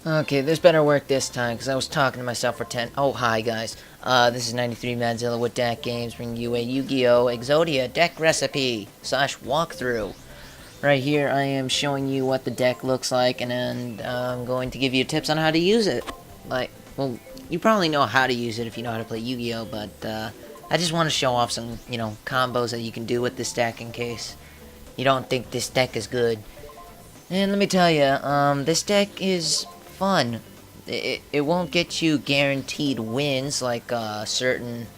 Okay, this better work this time, because I was talking to myself for 10. Oh, hi, guys. This is 93 Madzilla with DAKgames, bringing you a Yu-Gi-Oh! Exodia deck recipe / walkthrough. Right here, I am showing you what the deck looks like, and then I'm going to give you tips on how to use it. Well, you probably know how to use it if you know how to play Yu-Gi-Oh! But I just want to show off some, combos that you can do with this deck in case you don't think this deck is good. And let me tell you, this deck is fun. It won't get you guaranteed wins like certain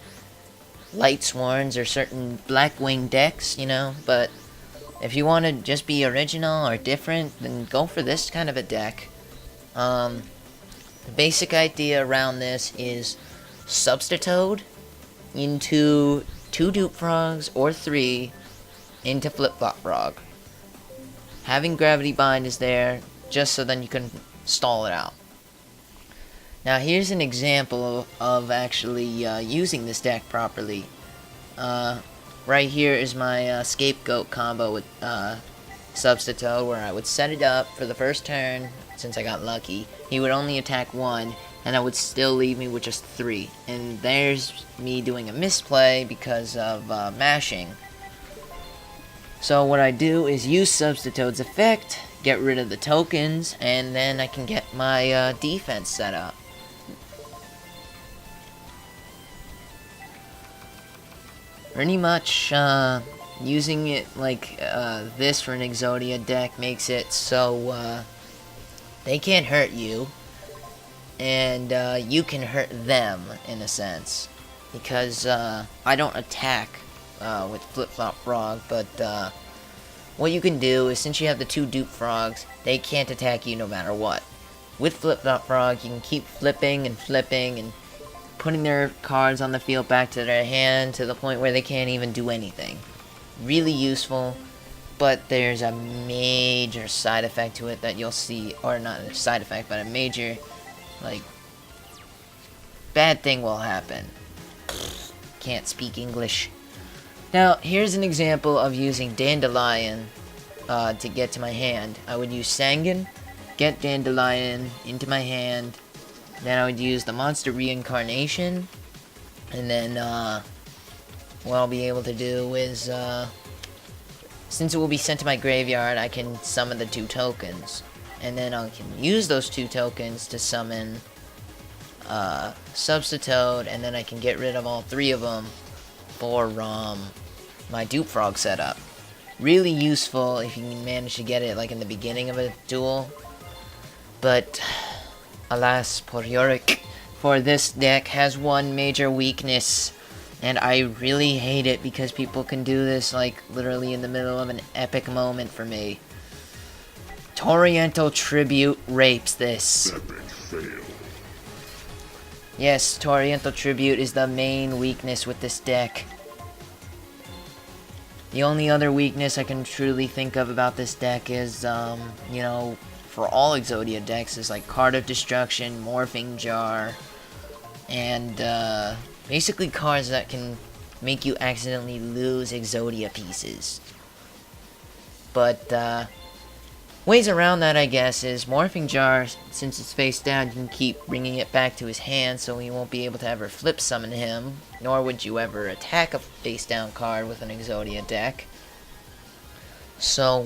Light Sworns or certain Blackwing decks, but if you want to just be original or different, then go for this kind of a deck. The basic idea around this is Substitute into 2 Dupe Frogs or 3 into Flip-Flop Frog. Having Gravity Bind is there just so then you can stall it out. Now here's an example of actually using this deck properly. Right here is my Scapegoat combo with Substitute, where I would set it up for the first turn. Since I got lucky, he would only attack 1, and I would still leave me with just 3. And there's me doing a misplay because of mashing. So what I do is use Substitute's effect, get rid of the tokens, and then I can get my defense set up. Pretty much using it like this for an Exodia deck makes it so they can't hurt you, and you can hurt them in a sense, because I don't attack with Flip-Flop Frog, but what you can do is, since you have the 2 Dupe Frogs, they can't attack you no matter what. With Flip-Flop Frog, you can keep flipping and flipping and putting their cards on the field back to their hand to the point where they can't even do anything. Really useful, but there's a major side effect to it that you'll see, or not a side effect, but a major, bad thing will happen. Can't speak English. Now, here's an example of using Dandelion to get to my hand. I would use Sangan, get Dandelion into my hand, then I would use the Monster Reincarnation, and then what I'll be able to do is, since it will be sent to my graveyard, I can summon the 2 tokens. And then I can use those 2 tokens to summon Substitute, and then I can get rid of all 3 of them for my Dupe Frog setup. Really useful if you can manage to get it like in the beginning of a duel. But alas, poor Yorick, for this deck has one major weakness, and I really hate it because people can do this like literally in the middle of an epic moment for me. Toriental Tribute rapes this. Epic fail. Yes, Toriental Tribute is the main weakness with this deck. The only other weakness I can truly think of about this deck is, for all Exodia decks, is like Card of Destruction, Morphing Jar, and basically cards that can make you accidentally lose Exodia pieces. But ways around that, I guess, is Morphing Jar, since it's face down, you can keep bringing it back to his hand, so he won't be able to ever flip summon him, nor would you ever attack a face down card with an Exodia deck. So,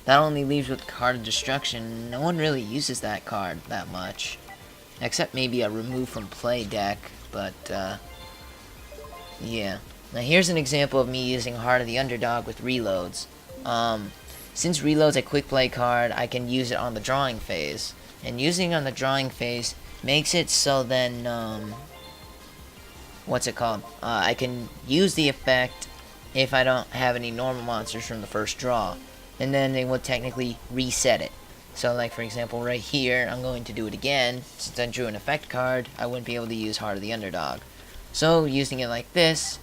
that only leaves with Card of Destruction. No one really uses that card that much, except maybe a remove from play deck, but, yeah. Now here's an example of me using Heart of the Underdog with reloads. Since reload's a quick play card, I can use it on the drawing phase. And using on the drawing phase makes it so then, I can use the effect if I don't have any normal monsters from the first draw. And then they will technically reset it. So like for example right here, I'm going to do it again. Since I drew an effect card, I wouldn't be able to use Heart of the Underdog. So using it like this,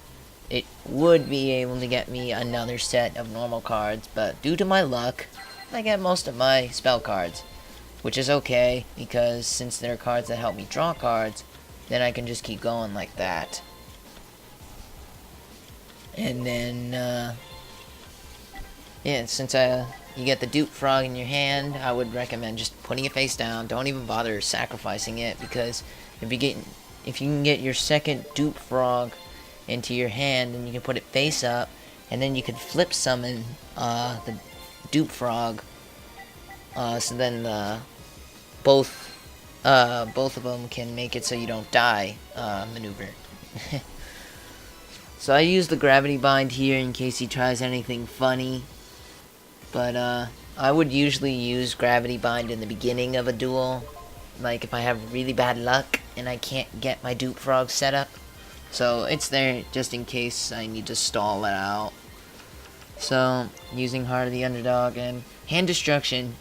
it would be able to get me another set of normal cards, but due to my luck, I get most of my spell cards, which is okay, because since they're cards that help me draw cards, then I can just keep going like that. And then, yeah, since you get the dupe frog in your hand, I would recommend just putting it face down. Don't even bother sacrificing it, because if you can get your second dupe frog into your hand, and you can put it face up, and then you could flip summon the dupe frog. So then both of them can make it so you don't die maneuver. So I use the gravity bind here in case he tries anything funny. But I would usually use gravity bind in the beginning of a duel, like if I have really bad luck and I can't get my dupe frog set up. So it's there just in case I need to stall it out. So using Heart of the Underdog, and Hand Destruction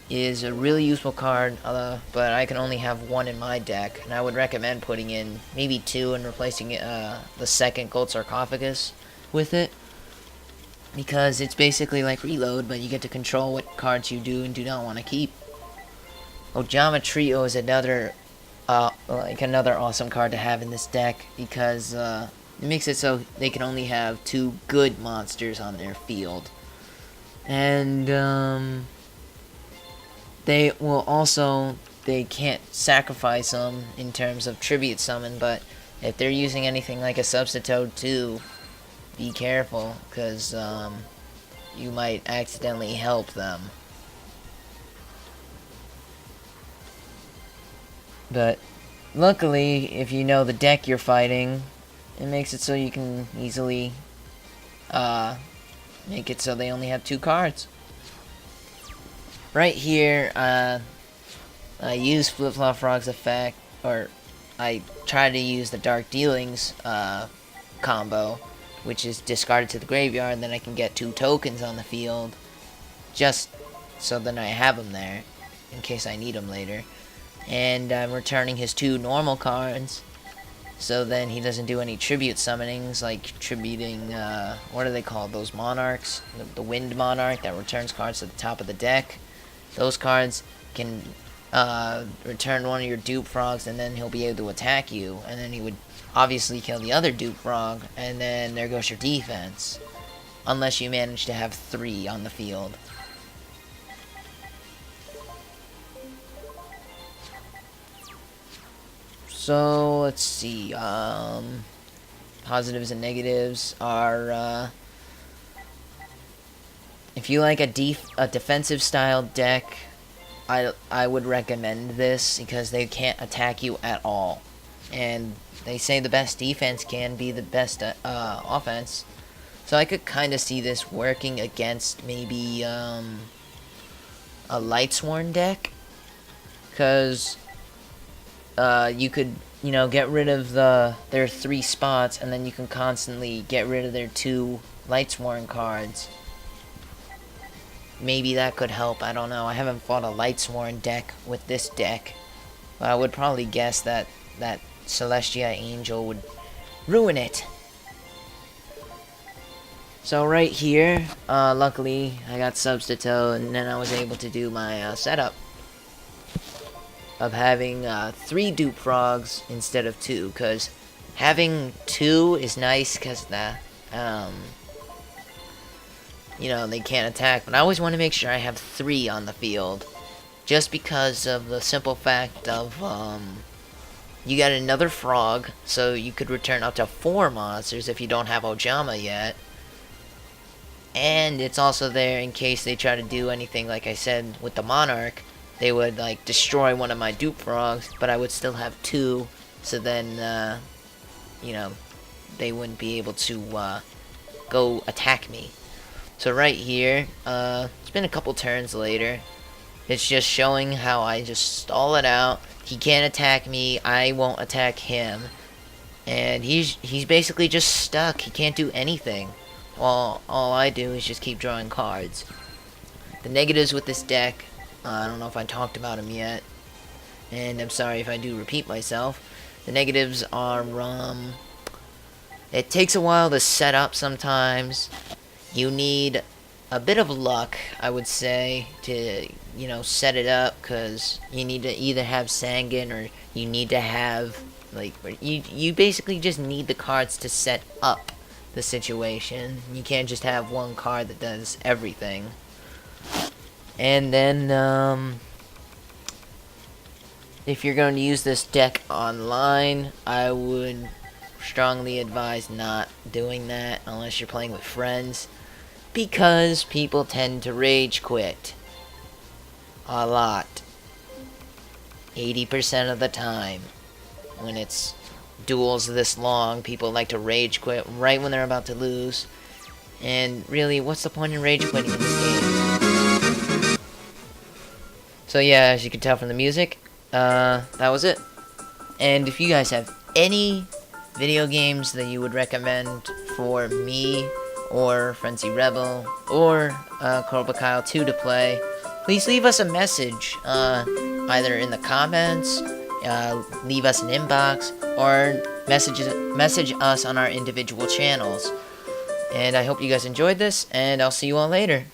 is a really useful card, but I can only have one in my deck, and I would recommend putting in maybe two and replacing the second Gold Sarcophagus with it, because it's basically like Reload, but you get to control what cards you do and do not want to keep. Ojama Trio is another awesome card to have in this deck, because it makes it so they can only have two good monsters on their field. And they can't sacrifice them in terms of tribute summon, but if they're using anything like a Substitoad too, be careful, because you might accidentally help them. But luckily, if you know the deck you're fighting, it makes it so you can easily make it so they only have two cards. Right here, I use Flip-Flop Frog's effect, or I try to use the Dark Dealings combo, which is discarded to the graveyard, and then I can get two tokens on the field, just so then I have them there, in case I need them later. And I'm returning his two normal cards, so then he doesn't do any tribute summonings, like tributing, what are they called, those monarchs? The Wind Monarch that returns cards to the top of the deck. Those cards can return one of your dupe frogs, and then he'll be able to attack you, and then he would obviously kill the other dupe frog, and then there goes your defense, unless you manage to have three on the field. So let's see, positives and negatives are, if you like a defensive style deck, I would recommend this, because they can't attack you at all, and they say the best defense can be the best offense. So I could kind of see this working against maybe a Lightsworn deck, because you could, get rid of their three spots, and then you can constantly get rid of their two Lightsworn cards. Maybe that could help, I don't know. I haven't fought a Lightsworn deck with this deck, but I would probably guess that Celestia Angel would ruin it. So right here, luckily I got Substitoad, and then I was able to do my setup of having three dupe frogs instead of two, because having two is nice, because they can't attack, but I always want to make sure I have three on the field, just because of the simple fact of you got another frog, so you could return up to 4 monsters if you don't have Ojama yet. And it's also there in case they try to do anything, like I said, with the Monarch. They would, destroy one of my dupe frogs, but I would still have 2, so then, they wouldn't be able to, go attack me. So right here, it's been a couple turns later. It's just showing how I just stall it out. He can't attack me, I won't attack him. And he's basically just stuck. He can't do anything. All I do is just keep drawing cards. The negatives with this deck, I don't know if I talked about them yet, and I'm sorry if I do repeat myself. The negatives are, it takes a while to set up sometimes. You need a bit of luck, I would say, to, set it up, because you need to either have Sangan, or you need to have, you basically just need the cards to set up the situation. You can't just have one card that does everything. And then, if you're going to use this deck online, I would strongly advise not doing that unless you're playing with friends, because people tend to rage quit a lot. 80% of the time when it's duels this long, people like to rage quit right when they're about to lose. And really, what's the point in rage quitting in this game? So yeah, as you can tell from the music, that was it. And if you guys have any video games that you would recommend for me or Frenzy Rebel or Cobra Kyle 2 to play, please leave us a message, either in the comments, leave us an inbox, or message us on our individual channels. And I hope you guys enjoyed this, and I'll see you all later.